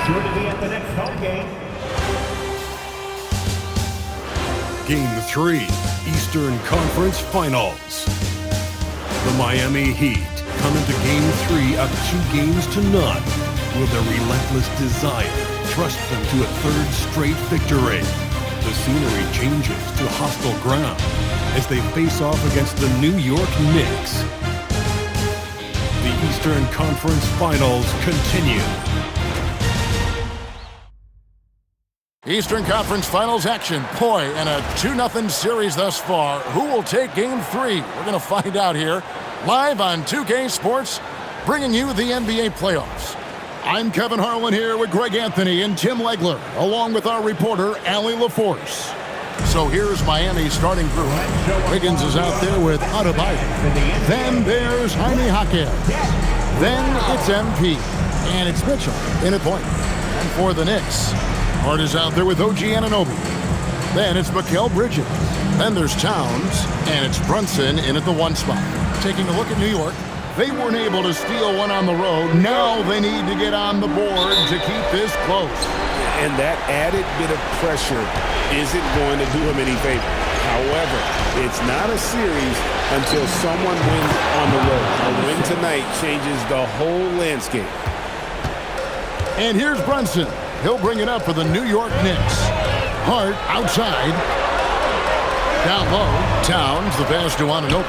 Sure to be at the next home game. Game 3, Eastern Conference Finals. The Miami Heat come into Game 3 up 2-0. Will their relentless desire thrust them to a third straight victory? The scenery changes to hostile ground as they face off against the New York Knicks. The Eastern Conference Finals continue. Eastern Conference Finals action. Boy, and a 2-0 series thus far. Who will take Game 3? We're going to find out here. Live on 2K Sports, bringing you the NBA playoffs. I'm Kevin Harlan here with Greg Anthony and Tim Legler, along with our reporter, Allie LaForce. So here's Miami's starting group. Wiggins is out there with Adebayo. Then there's Jaime Jaquez. Then it's MP. And it's Mitchell in at point. And for the Knicks, Hart is out there with OG Anunoby. Then it's Mikal Bridges. Then there's Towns. And it's Brunson in at the 1 spot. Taking a look at New York, they weren't able to steal one on the road. Now they need to get on the board to keep this close. And that added bit of pressure isn't going to do him any favor. However, it's not a series until someone wins on the road. A win tonight changes the whole landscape. And here's Brunson. He'll bring it up for the New York Knicks. Hart outside. Down low. Towns, the pass to Anunoby.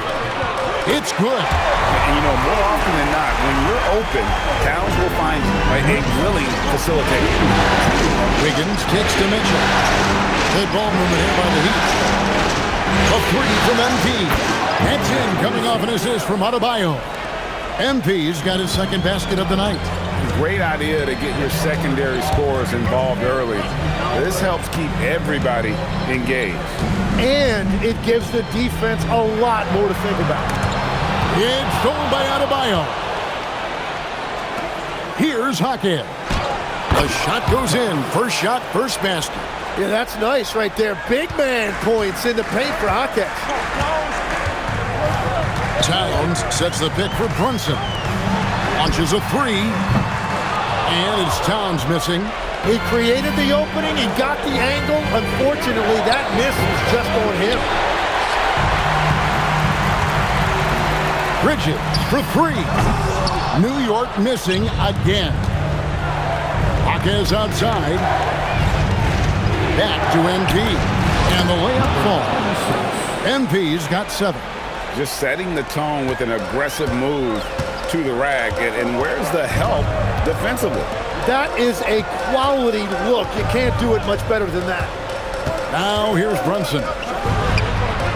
It's good. And, you know, more often than not, when you're open, Towns will find a willing facilitator. Wiggins kicks to Mitchell. Good ball movement here by the Heat. A 3 from MP. That's in, coming off an assist from Adebayo. MP's got his second basket of the night. Great idea to get your secondary scorers involved early. This helps keep everybody engaged. And it gives the defense a lot more to think about. It's stolen by Adebayo. Here's Jaquez. The shot goes in. First shot, first basket. Yeah, that's nice right there. Big man points in the paint for Jaquez. Towns sets the pick for Brunson. Launches a 3. And it's Towns missing. He created the opening. He got the angle. Unfortunately, that miss was just on him. Bridges for 3. New York missing again. Jaquez outside. Back to MP. And the layup falls. MP's got 7. Just setting the tone with an aggressive move to the rack. And where's the help defensively? That is a quality look. You can't do it much better than that. Now here's Brunson.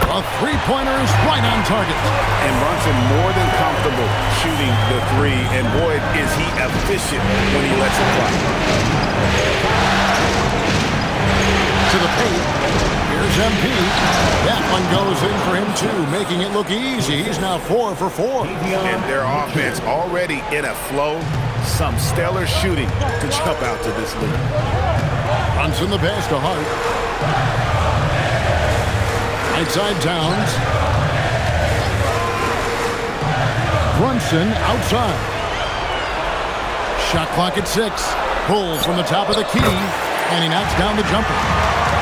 A three-pointer is right on target. And Brunson more than comfortable shooting the 3. And boy, is he efficient when he lets it fly. To the paint. Here's MP. That one goes in for him too, making it look easy. He's now 4 for 4. And their offense already in a flow. Some stellar shooting to jump out to this lead. Brunson the pass to Hart. Right side Towns. Brunson outside. Shot clock at 6. Pulls from the top of the key. And he knocks down the jumper.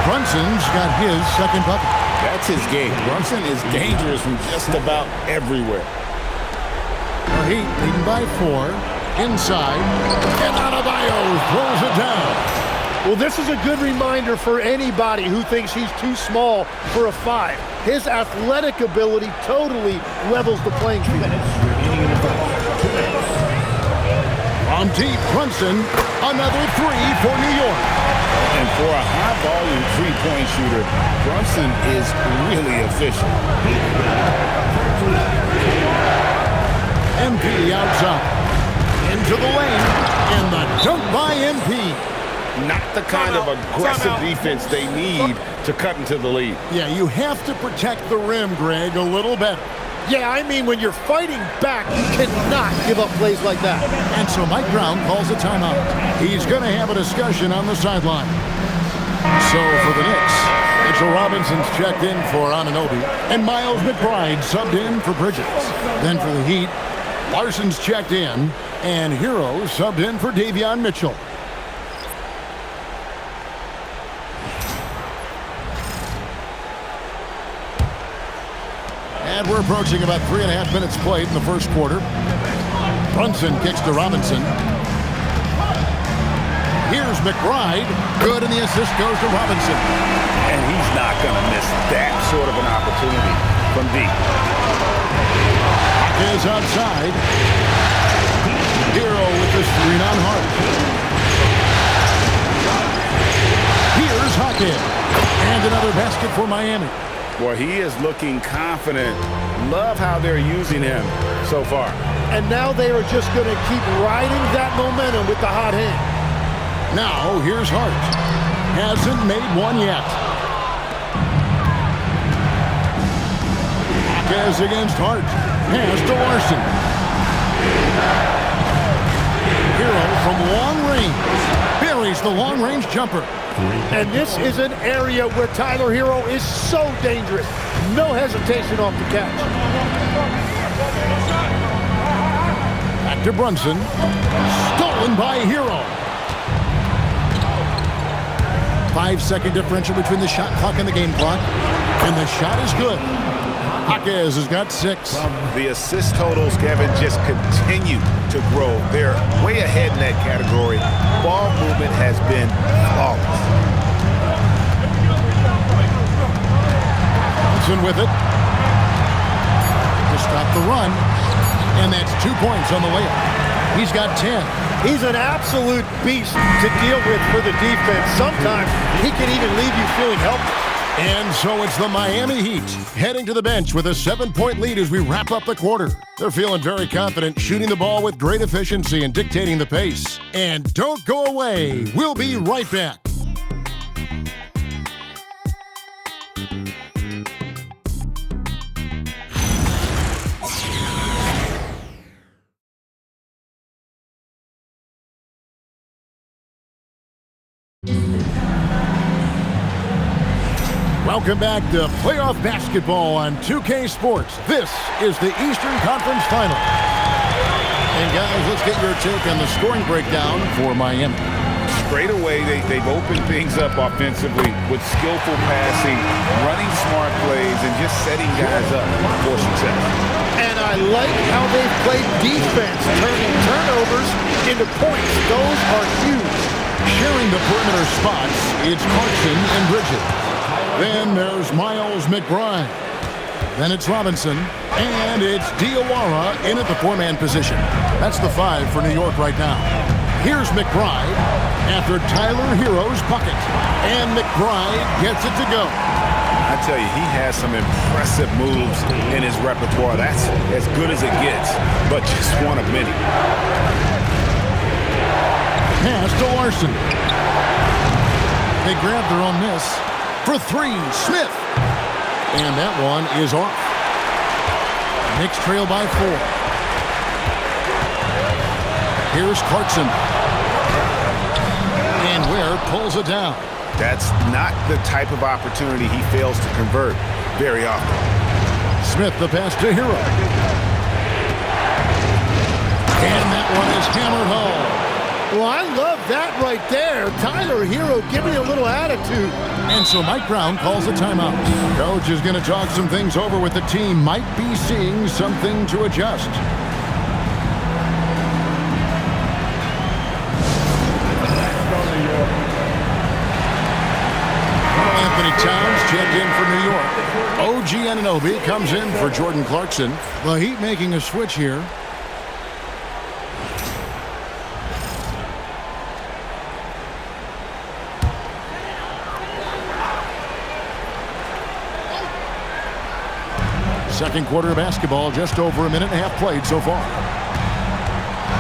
Brunson's got his second bucket. That's his game. Brunson is dangerous from just about everywhere. The Heat leading by 4. Inside. And Adebayo throws it down. Well, this is a good reminder for anybody who thinks he's too small for a 5. His athletic ability totally levels the playing field. From deep, Brunson, another 3 for New York. And for a high-volume three-point shooter, Brunson is really efficient. MP outside. Into the lane. And the dunk by MP. Not the kind of aggressive defense they need to cut into the lead. Yeah, you have to protect the rim, Greg, a little better. Yeah, I mean, when you're fighting back, you cannot give up plays like that. And so Mike Brown calls a timeout. He's going to have a discussion on the sideline. So for the Knicks, Mitchell Robinson's checked in for Anunoby, and Miles McBride subbed in for Bridges. Then for the Heat, Larson's checked in, and Hero subbed in for Davion Mitchell. And we're approaching about 3.5 minutes played in the first quarter. Brunson kicks to Robinson. Here's McBride. Good, and the assist goes to Robinson. And he's not going to miss that sort of an opportunity from deep. Is outside. Hero with the screen on Hart. Here's Hawkins. And another basket for Miami. Boy, he is looking confident. Love how they're using him so far. And now they are just going to keep riding that momentum with the hot hand. Now, here's Hart. Hasn't made one yet. Hawkins against Hart. Pass to Larson. Hero from long range. Buries the long-range jumper. And this is an area where Tyler Hero is so dangerous. No hesitation off the catch. Back to Brunson. Stolen by Hero. 5-second differential between the shot clock and the game clock. And the shot is good. Hawkins has got 6. The assist totals, Kevin, just continue to grow. They're way ahead in that category. Ball movement has been flawless. Johnson with it. To stop the run. And that's 2 points on the layup. He's got 10. He's an absolute beast to deal with for the defense. Sometimes he can even leave you feeling helpless. And so it's the Miami Heat heading to the bench with a 7-point lead as we wrap up the quarter. They're feeling very confident, shooting the ball with great efficiency and dictating the pace. And don't go away. We'll be right back. Welcome back to playoff basketball on 2K Sports. This is the Eastern Conference Final. And guys, let's get your take on the scoring breakdown for Miami. Straight away, they've opened things up offensively with skillful passing, running smart plays, and just setting guys up for success. And I like how they've played defense, turning turnovers into points. Those are huge. Sharing the perimeter spots, it's Clarkson and Bridges. Then there's Miles McBride. Then it's Robinson. And it's Diawara in at the 4-man position. That's the 5 for New York right now. Here's McBride after Tyler Hero's bucket. And McBride gets it to go. I tell you, he has some impressive moves in his repertoire. That's as good as it gets, but just one of many. Pass to Larson. They grab their own miss. For 3, Smith. And that one is off. Knicks trail by 4. Here's Clarkson. And Ware pulls it down. That's not the type of opportunity he fails to convert very often. Smith the pass to Hero. And that one is hammered home. Well, I love that right there. Tyler Hero giving a little attitude. And so Mike Brown calls a timeout. Coach is going to talk some things over with the team. Might be seeing something to adjust. Anthony Towns checked in for New York. OG Anunoby comes in for Jordan Clarkson. The Heat making a switch here. Second quarter of basketball, just over a minute and a half played so far.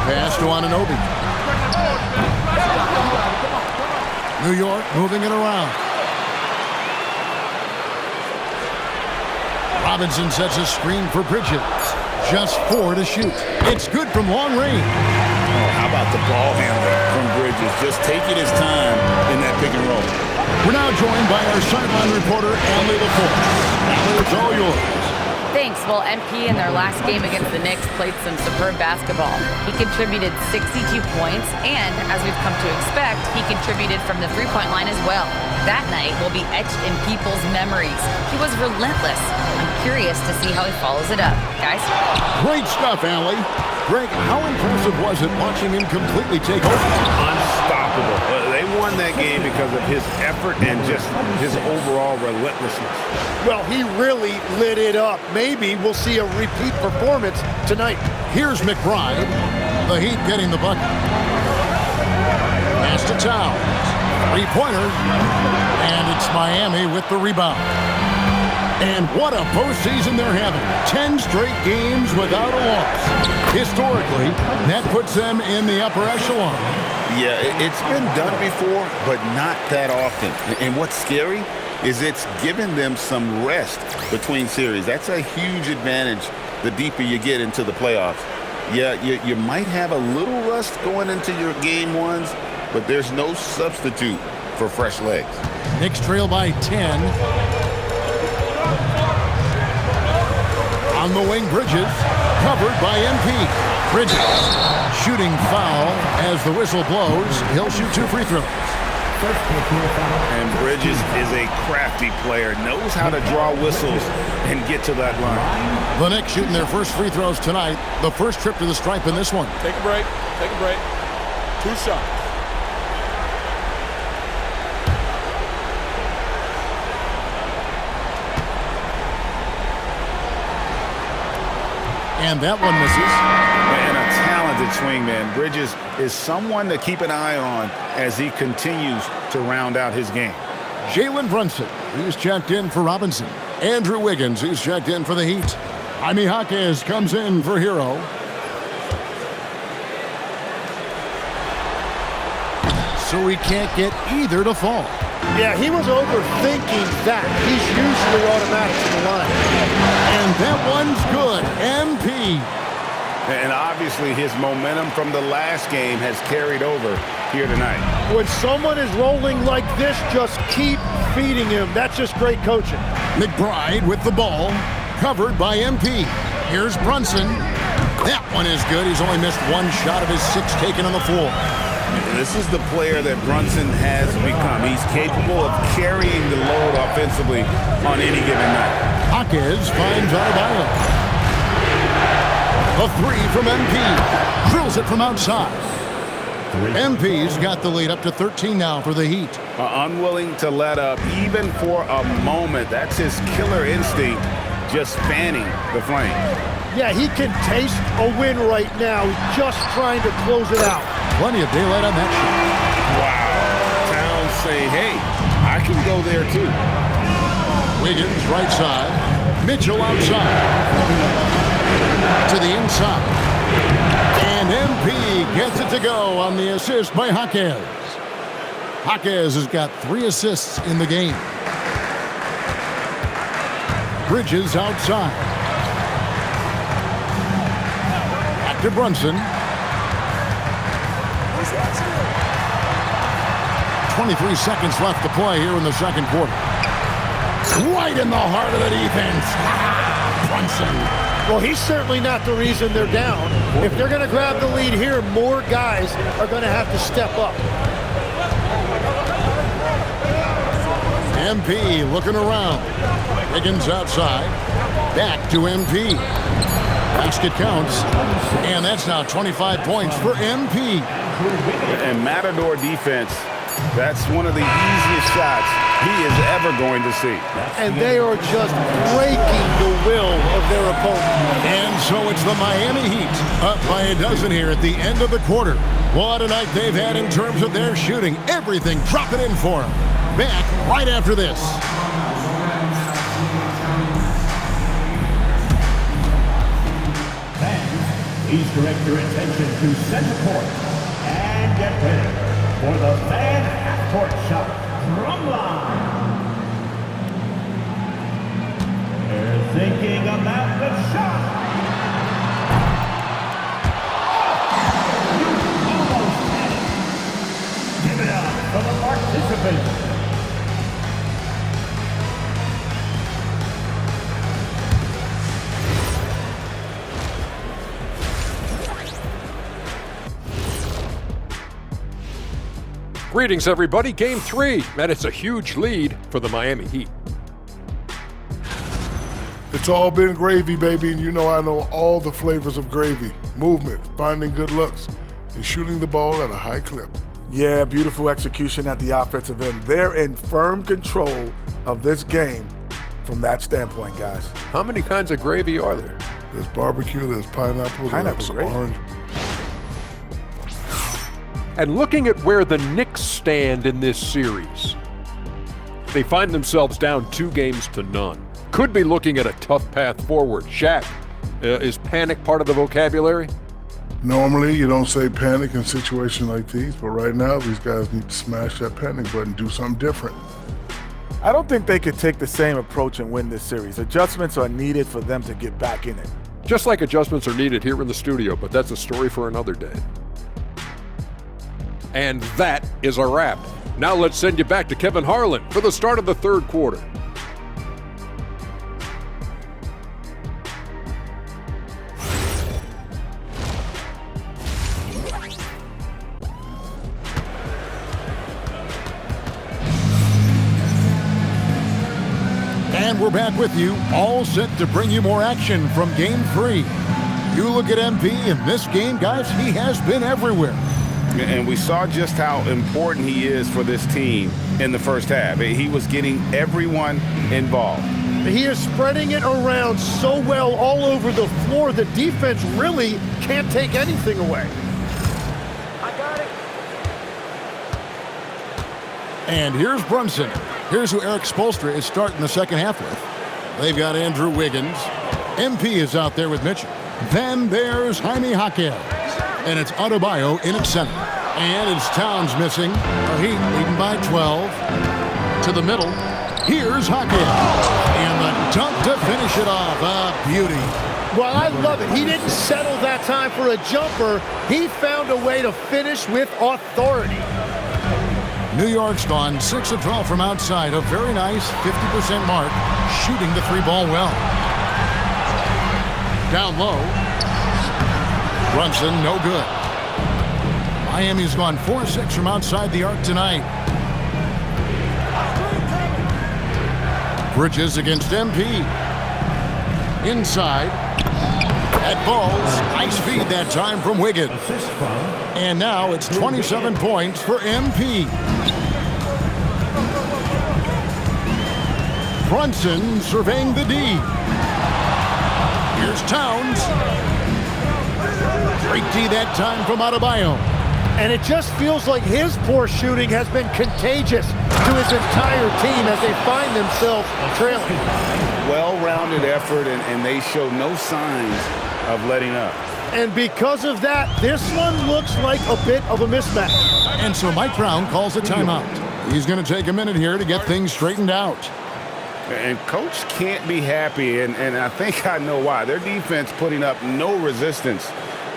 Pass to Anunoby. New York moving it around. Robinson sets a screen for Bridges. Just 4 to shoot. It's good from long range. Oh, how about the ball handling from Bridges? Just taking his time in that pick and roll. We're now joined by our sideline reporter, Emily LaForce. Emily, it's all yours. Thanks. Well, MP in their last game against the Knicks played some superb basketball. He contributed 62 points, and as we've come to expect, he contributed from the three-point line as well. That night will be etched in people's memories. He was relentless. I'm curious to see how he follows it up. Guys? Great stuff, Allie. Greg, how impressive was it watching him completely take over? Unstoppable. They won that game because of his effort and just his overall relentlessness. Well, he really lit it up. Maybe we'll see a repeat performance tonight. Here's McBride. The Heat getting the bucket. Pass to Towns. Three-pointer. And it's Miami with the rebound. And what a postseason they're having. 10 straight games without a loss. Historically, that puts them in the upper echelon. Yeah, it's been done before, but not that often. And what's scary is it's given them some rest between series. That's a huge advantage the deeper you get into the playoffs. Yeah, you might have a little rust going into your game ones, but there's no substitute for fresh legs. Knicks trail by 10. On the wing, Bridges, covered by MP. Bridges, shooting foul as the whistle blows. He'll shoot 2 free throws. And Bridges is a crafty player, knows how to draw whistles and get to that line. The Knicks shooting their first free throws tonight. The first trip to the stripe in this one. Take a break. Take a break. 2 shots. And that one misses. And a talented swingman. Bridges is someone to keep an eye on as he continues to round out his game. Jalen Brunson, he's checked in for Robinson. Andrew Wiggins, he's checked in for the Heat. Jaime Jaquez comes in for Hero. So he can't get either to fall. Yeah, he was overthinking that. He's usually automatic to the line. And that one's good. MP. And obviously his momentum from the last game has carried over here tonight. When someone is rolling like this, just keep feeding him. That's just great coaching. McBride with the ball, covered by MP. Here's Brunson. That one is good. He's only missed 1 shot of his 6 taken on the floor. This is the player that Brunson has become. He's capable of carrying the load offensively on any given night. Jaquez finds Adebayo. A 3 from MP. Drills it from outside. MP's got the lead up to 13 now for the Heat. Unwilling to let up even for a moment. That's his killer instinct, just fanning the flame. Yeah, he can taste a win right now. He's just trying to close it out. Plenty of daylight on that shot. Wow. Towns saying, hey, I can go there too. Wiggins right side. Mitchell outside. To the inside. And MP gets it to go on the assist by Jaquez. Jaquez has got 3 assists in the game. Bridges outside. Back to Brunson. 23 seconds left to play here in the second quarter. Right in the heart of the defense. Brunson. Well, he's certainly not the reason they're down. If they're going to grab the lead here, more guys are going to have to step up. MP looking around. Wiggins outside. Back to MP. Basket counts. And that's now 25 points for MP. And Matador defense, that's one of the easiest shots he is ever going to see. And they are just breaking the will of their opponent. And so it's the Miami Heat up by a dozen here at the end of the quarter. What a night they've had in terms of their shooting. Everything dropping in for them. Back right after this. Fans, please direct your attention to center court and get ready for the fan half-court shot drumline. They're thinking about the shot. You almost had it. Give it up for the participants. Greetings, everybody. Game 3, and it's a huge lead for the Miami Heat. It's all been gravy, baby, and you know I know all the flavors of gravy. Movement, finding good looks, and shooting the ball at a high clip. Yeah, beautiful execution at the offensive end. They're in firm control of this game from that standpoint, guys. How many kinds of gravy are there? There's barbecue, there's pineapple, there's gravy. orange. And looking at where the Knicks stand in this series, they find themselves down 2-0. Could be looking at a tough path forward. Shaq, is panic part of the vocabulary? Normally, you don't say panic in situations like these, but right now, these guys need to smash that panic button, do something different. I don't think they could take the same approach and win this series. Adjustments are needed for them to get back in it. Just like adjustments are needed here in the studio, but that's a story for another day. And that is a wrap. Now let's send you back to Kevin Harlan for the start of the third quarter. And we're back with you, all set to bring you more action from Game 3. You look at MP in this game, guys, he has been everywhere. And we saw just how important he is for this team in the first half. He was getting everyone involved. He is spreading it around so well all over the floor, the defense really can't take anything away. I got it. And here's Brunson. Here's who Eric Spoelstra is starting the second half with. They've got Andrew Wiggins. MP is out there with Mitchell. Then there's Jaime Jaquez. And it's Adebayo in at center. And it's Towns missing. The Heat leading by 12. To the middle. Here's Jaquez. And the dunk to finish it off. A beauty. Well, I love it. He didn't settle that time for a jumper. He found a way to finish with authority. New York's gone 6 of 12 from outside. A very nice 50% mark. Shooting the three ball well. Down low. Brunson, no good. Miami's gone 4-6 from outside the arc tonight. Bridges against MP. Inside. At balls. High speed that time from Wiggins. And now it's 27 points for MP. Brunson surveying the D. Here's Towns. Great D that time from Adebayo. And it just feels like his poor shooting has been contagious to his entire team as they find themselves trailing. Well-rounded effort, and they show no signs of letting up. And because of that, this one looks like a bit of a mismatch. And so Mike Brown calls a timeout. He's going to take a minute here to get things straightened out. And Coach can't be happy, and I think I know why. Their defense putting up no resistance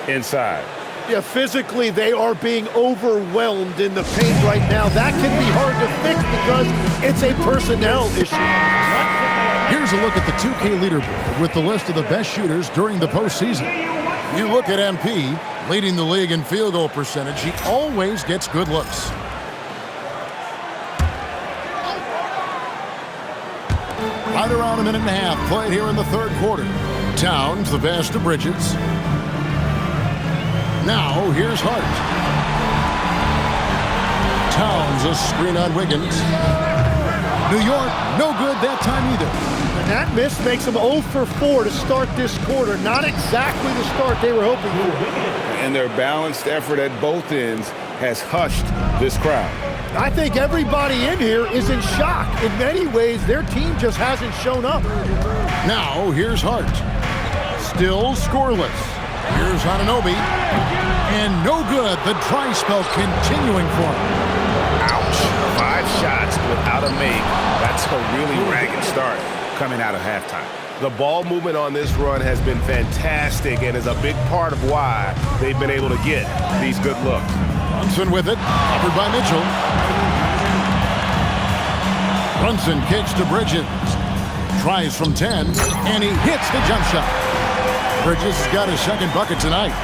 inside. Yeah, physically they are being overwhelmed in the paint right now. That can be hard to fix because it's a personnel issue. Here's a look at the 2K leaderboard with the list of the best shooters during the postseason. You look at MP, leading the league in field goal percentage. He always gets good looks. Right around a minute and a half played here in the third quarter. Towns, the pass to Bridges. Now, here's Hart. Towns, a screen on Wiggins. New York, no good that time either. And that miss makes them 0 for 4 to start this quarter. Not exactly the start they were hoping for. And their balanced effort at both ends has hushed this crowd. I think everybody in here is in shock. In many ways, their team just hasn't shown up. Now, here's Hart. Still scoreless. Here's Anunoby. And no good. The dry spell continuing for him. Ouch. 5 shots without a make. That's a really ragged start coming out of halftime. The ball movement on this run has been fantastic and is a big part of why they've been able to get these good looks. Brunson with it, covered by Mitchell. Brunson kicks to Bridges. Tries from 10, and he hits the jump shot. Bridges has got his second bucket tonight.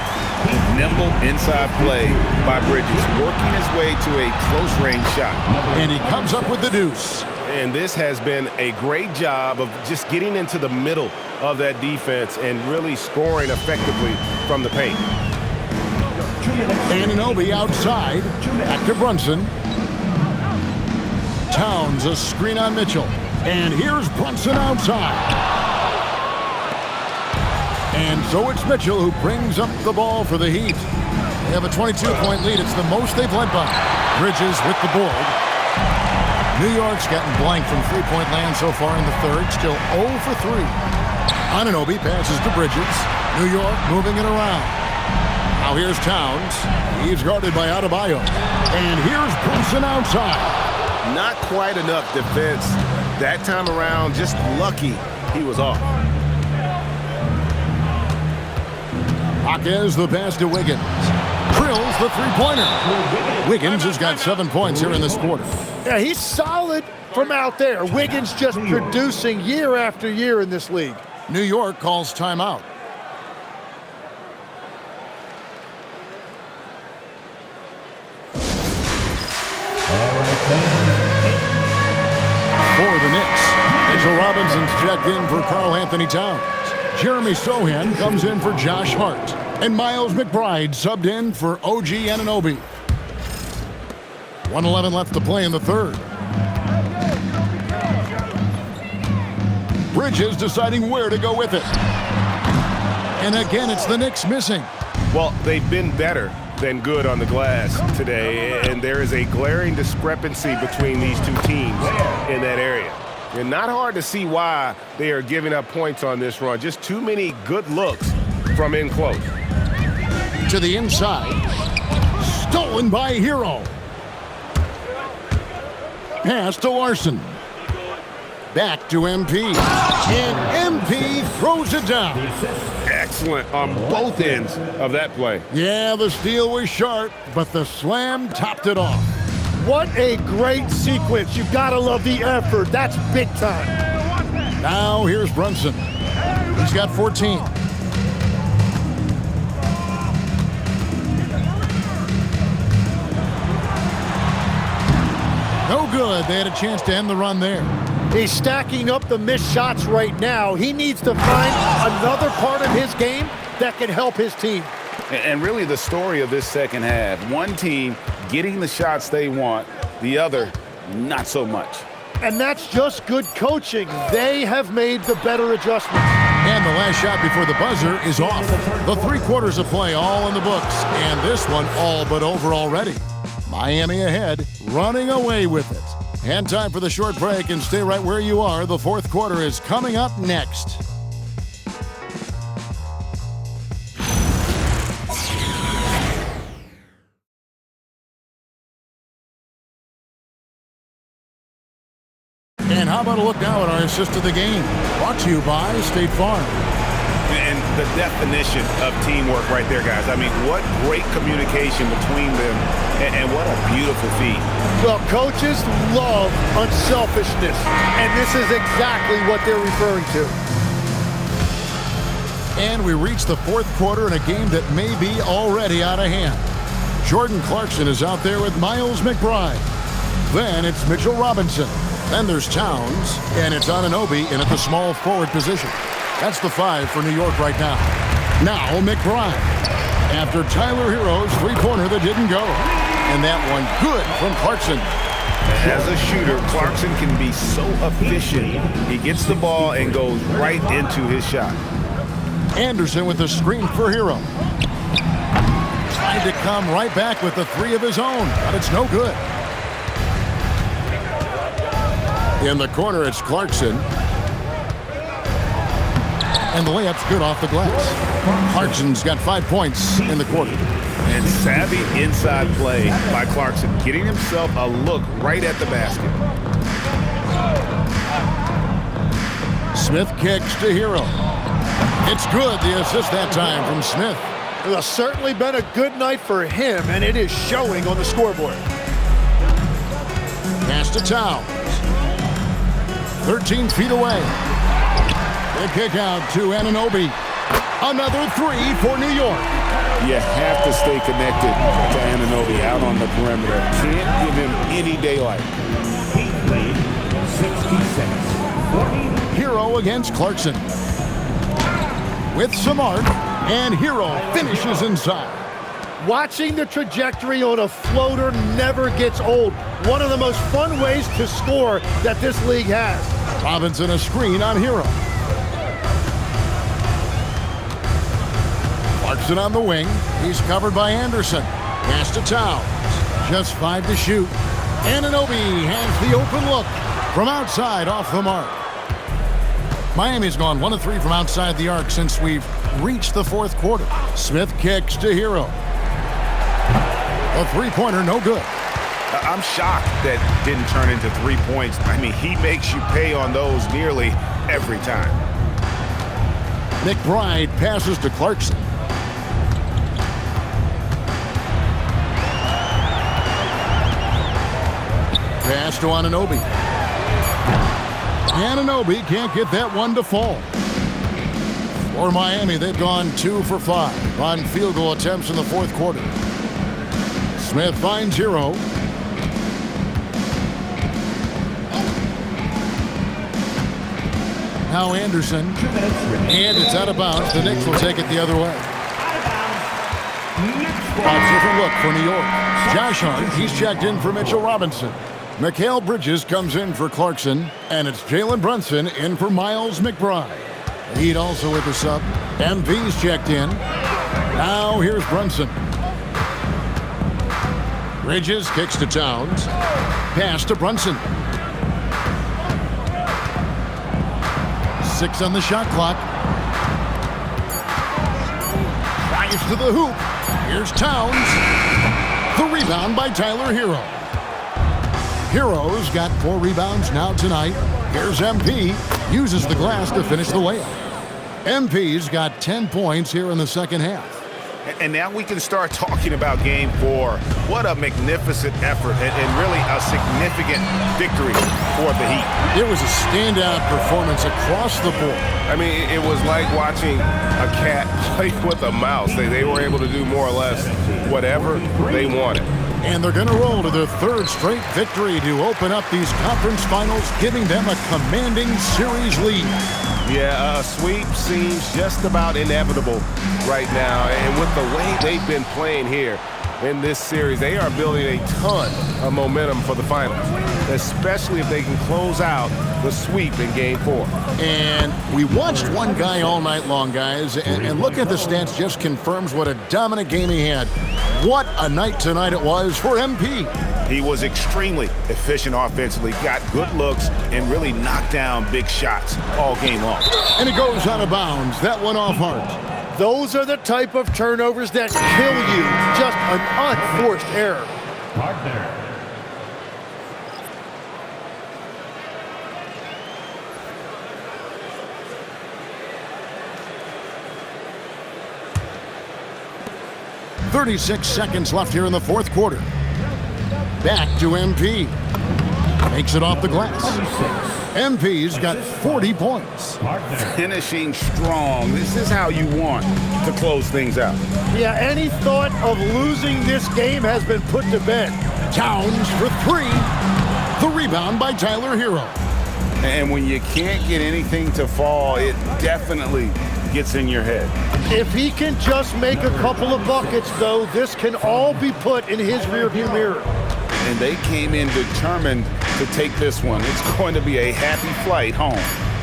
Nimble inside play by Bridges, working his way to a close-range shot. And he comes up with the deuce. And this has been a great job of just getting into the middle of that defense and really scoring effectively from the paint. Anunoby outside. Back to Brunson. Towns a screen on Mitchell. And here's Brunson outside. And so it's Mitchell who brings up the ball for the Heat. They have a 22-point lead. It's the most they've led by. Bridges with the board. New York's gotten blank from three-point land so far in the third. Still 0 for 3. Anunoby passes to Bridges. New York moving it around. Now here's Towns. He's guarded by Adebayo. And here's Brunson outside. Not quite enough defense that time around. Just lucky he was off. Jaquez the pass to Wiggins. Drills the three-pointer. Wiggins has got 7 points here in this quarter. Yeah, he's solid from out there. Wiggins just producing year after year in this league. New York calls timeout. For the Knicks, Mitchell Robinson's checked in for Karl Anthony Towns. Jeremy Sohan comes in for Josh Hart. And Miles McBride subbed in for OG Anunoby. 1:11 left to play in the third. Bridges deciding where to go with it. And again, it's the Knicks missing. Well, they've been better than good on the glass today, and there is a glaring discrepancy between these two teams in that area. And not hard to see why they are giving up points on this run. Just too many good looks from in close. To the inside. Stolen by Hero. Pass to Larson. Back to MP. And MP throws it down. Excellent on both ends of that play. Yeah, the steal was sharp, but the slam topped it off. What a great sequence. You've got to love the effort. That's big time. Now here's Brunson. He's got 14. No good. They had a chance to end the run there. He's stacking up the missed shots right now. He needs to find another part of his game that can help his team. And really the story of this second half, one team getting the shots they want, the other not so much. And that's just good coaching. They have made the better adjustment. And the last shot before the buzzer is off. The 3 quarters of play all in the books, and this one all but over already. Miami ahead, running away with it. And time for the short break, and stay right where you are. The fourth quarter is coming up next. And how about a look now at our assist of the game? Brought to you by State Farm. And the definition of teamwork right there, guys. I mean, what great communication between them, and what a beautiful feat. Well, coaches love unselfishness, and this is exactly what they're referring to. And we reach the fourth quarter in a game that may be already out of hand. Jordan Clarkson is out there with Miles McBride. Then it's Mitchell Robinson. Then there's Towns, and it's Anunoby in at the small forward position. That's the 5 for New York right now. Now McBride. After Tyler Hero's three-pointer that didn't go. And that one good from Clarkson. As a shooter, Clarkson can be so efficient. He gets the ball and goes right into his shot. Anderson with the screen for Hero. Tried to come right back with the 3 of his own, but it's no good. In the corner, it's Clarkson. And the layup's good off the glass. Clarkson's got 5 points in the quarter. And savvy inside play by Clarkson, getting himself a look right at the basket. Smith kicks to Hero. It's good, the assist that time from Smith. It's certainly been a good night for him, and it is showing on the scoreboard. Pass to Towns. 13 feet away. The kick out to Anunoby. Another three for New York. You have to stay connected to Anunoby out on the perimeter. Can't give him any daylight. He played 66, 40. Hero against Clarkson. With some arc, and Hero finishes inside. Watching the trajectory on a floater never gets old. One of the most fun ways to score that this league has. Robinson a screen on Hero. Clarkson on the wing. He's covered by Anderson. Pass to Towns. Just 5 to shoot. Anunoby has the open look from outside off the mark. Miami's gone 1 of 3 from outside the arc since we've reached the fourth quarter. Smith kicks to Hero. A three-pointer, no good. I'm shocked that didn't turn into 3 points. I mean, he makes you pay on those nearly every time. McBride passes to Clarkson. Pass to Anunoby. Anunoby can't get that one to fall. For Miami, they've gone 2 for 5 on field goal attempts in the fourth quarter. Smith finds Hero. Now Anderson. And it's out of bounds. The Knicks will take it the other way. A different look for New York. Josh Hart, he's checked in for Mitchell Robinson. Mikal Bridges comes in for Clarkson, and it's Jalen Brunson in for Miles McBride. Heat also with the sub. MV's checked in. Now here's Brunson. Bridges kicks to Towns. Pass to Brunson. 6 on the shot clock. Drives to the hoop. Here's Towns. The rebound by Tyler Hero. Hero's got 4 rebounds now tonight. Here's MP. Uses the glass to finish the layup. MP's got 10 points here in the second half. And now we can start talking about Game 4. What a magnificent effort and really a significant victory for the Heat. It was a standout performance across the board. I mean, it was like watching a cat play with a mouse. They were able to do more or less whatever they wanted. And they're going to roll to their 3rd straight victory to open up these conference finals, giving them a commanding series lead. Yeah, a sweep seems just about inevitable right now. And with the way they've been playing here in this series, they are building a ton of momentum for the finals, especially if they can close out the sweep in Game 4. And we watched one guy all night long, guys, and look at the stats just confirms what a dominant game he had. What a night tonight it was for MP. He was extremely efficient offensively, got good looks, and really knocked down big shots all game long. And it goes out of bounds. That one off Hart. Those are the type of turnovers that kill you. Just an unforced error. Partner. .36 seconds left here in the fourth quarter. Back to MP. Makes it off the glass. MP's got 40 points. Finishing strong. This is how you want to close things out. Yeah, any thought of losing this game has been put to bed. Towns for 3. The rebound by Tyler Hero. And when you can't get anything to fall, it definitely gets in your head. If he can just make a couple of buckets, though, this can all be put in his rearview mirror. And they came in determined to take this one. It's going to be a happy flight home.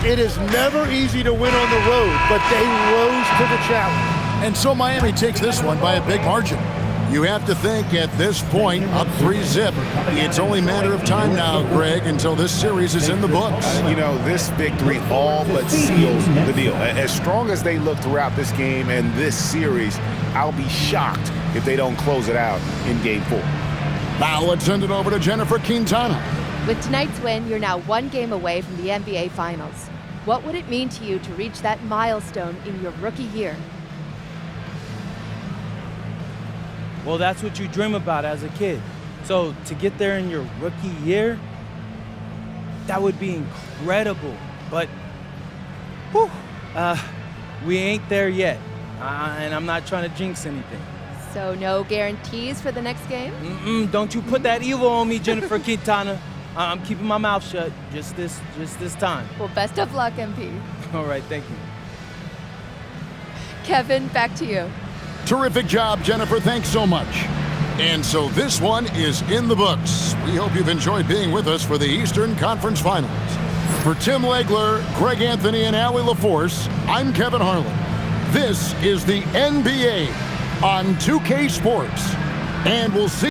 It is never easy to win on the road, but they rose to the challenge. And so Miami takes this one by a big margin. You have to think at this point, up 3-0. It's only a matter of time now, Greg, until this series is in the books. You know, this victory all but seals the deal. As strong as they look throughout this game and this series, I'll be shocked if they don't close it out in Game 4. Now let's send it over to Jennifer Quintana. With tonight's win, you're now 1 game away from the NBA Finals. What would it mean to you to reach that milestone in your rookie year? Well, that's what you dream about as a kid. So to get there in your rookie year, that would be incredible. But, We ain't there yet, and I'm not trying to jinx anything. So no guarantees for the next game? Don't you put that evil on me, Jennifer Quintana. I'm keeping my mouth shut just this time. Well, best of luck, MP. All right, thank you. Kevin, back to you. Terrific job, Jennifer. Thanks so much. And so this one is in the books. We hope you've enjoyed being with us for the Eastern Conference Finals. For Tim Legler, Greg Anthony, and Allie LaForce, I'm Kevin Harlan. This is the NBA on 2K Sports. And we'll see